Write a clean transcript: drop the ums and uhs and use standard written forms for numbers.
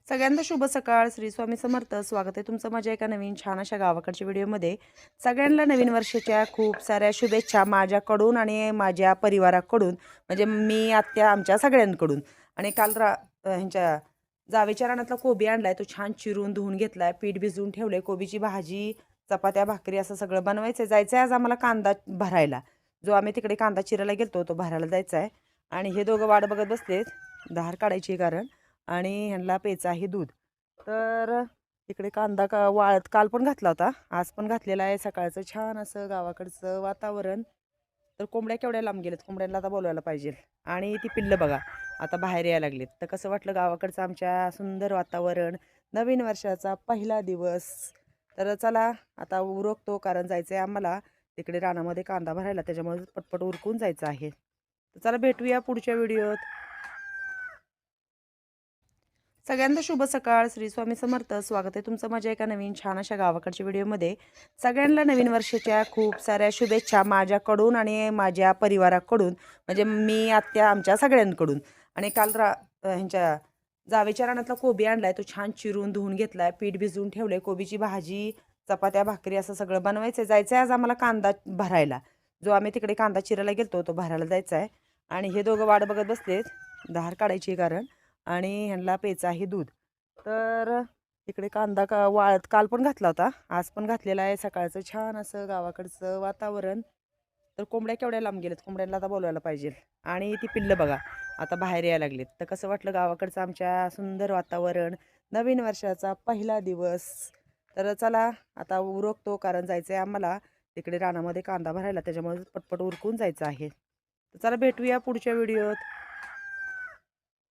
सगळ्यांना शुभ सकाळ. श्री स्वामी समर्थ. स्वागत आहे तुमचं माझ्या एका नवीन छान अशा गावाकडच्या व्हिडिओमध्ये. सगळ्यांना नवीन वर्षाच्या खूप साऱ्या शुभेच्छा माझ्याकडून आणि माझ्या परिवाराकडून, म्हणजे मी आत्या आमच्या सगळ्यांकडून. आणि काल ह्यांच्या जावेच्या रानातला कोबी आणलाय, तो छान चिरून धुवून घेतलाय, पीठ भिजवून ठेवलंय, कोबीची भाजी, चपात्या, भाकरी असं सगळं बनवायचं. जायचं आहे आज आम्हाला कांदा भरायला. जो आम्ही तिकडे कांदा चिरायला गेलतो तो भरायला जायचा आहे. आणि हे दोघं वाट बघत बसलेत, धार काढायची कारण, आणि ह्यांना प्यायचं आहे दूध. तर इकडे कांदा वाळत काल पण घातला होता, आज पण घातलेला आहे. सकाळचं छान असं गावाकडचं वातावरण. तर कोंबड्या केवढ्या लांब गेलेत, कोंबड्यांना आता बोलवायला पाहिजे. आणि ती पिल्लं बघा आता बाहेर यायला लागलीत. तर कसं वाटलं गावाकडचं आमच्या सुंदर वातावरण, नवीन वर्षाचा पहिला दिवस. तर चला आता उरकतो, कारण जायचं आहे आम्हाला तिकडे रानामध्ये कांदा भरायला, त्याच्यामुळे पटपट उरकून जायचं आहे. तर चला भेटूया पुढच्या व्हिडिओत. सगळ्यांना शुभ सकाळ. श्री स्वामी समर्थ. स्वागत आहे तुमचं माझ्या एका नवीन छान अशा गावाकडच्या व्हिडिओमध्ये. सगळ्यांना नवीन वर्षाच्या खूप साऱ्या शुभेच्छा माझ्याकडून आणि माझ्या परिवाराकडून, म्हणजे मी आत्या आमच्या सगळ्यांकडून. आणि काल ह्यांच्या जावेच्या रानातला कोबी आणलाय, तो छान चिरून धुवून घेतलाय, पीठ भिजवून ठेवलंय, कोबीची भाजी, चपात्या, भाकरी असं सगळं बनवायचं. जायचं आहे आज आम्हाला कांदा भरायला. जो आम्ही तिकडे कांदा चिरायला गेलतो तो भरायला जायचा आहे. आणि हे दोघं वाट बघत बसलेत, धार काढायची कारण, आणि ह्यांना प्यायचं आहे दूध. तर इकडे कांदा वाळत काल पण घातला होता, आज पण घातलेला आहे. सकाळचं छान असं गावाकडचं वातावरण. तर कोंबड्या केवढ्या लांब गेलेत, कोंबड्यांना आता बोलवायला पाहिजे. आणि ती पिल्लं बघा आता बाहेर यायला लागलीत. तर कसं वाटलं गावाकडचं आमच्या सुंदर वातावरण, नवीन वर्षाचा पहिला दिवस. तर चला आता उरकतो, कारण जायचं आहे आम्हाला तिकडे रानामध्ये कांदा भरायला, त्याच्यामुळे पटपट उरकून जायचं आहे. तर चला भेटूया पुढच्या व्हिडिओत.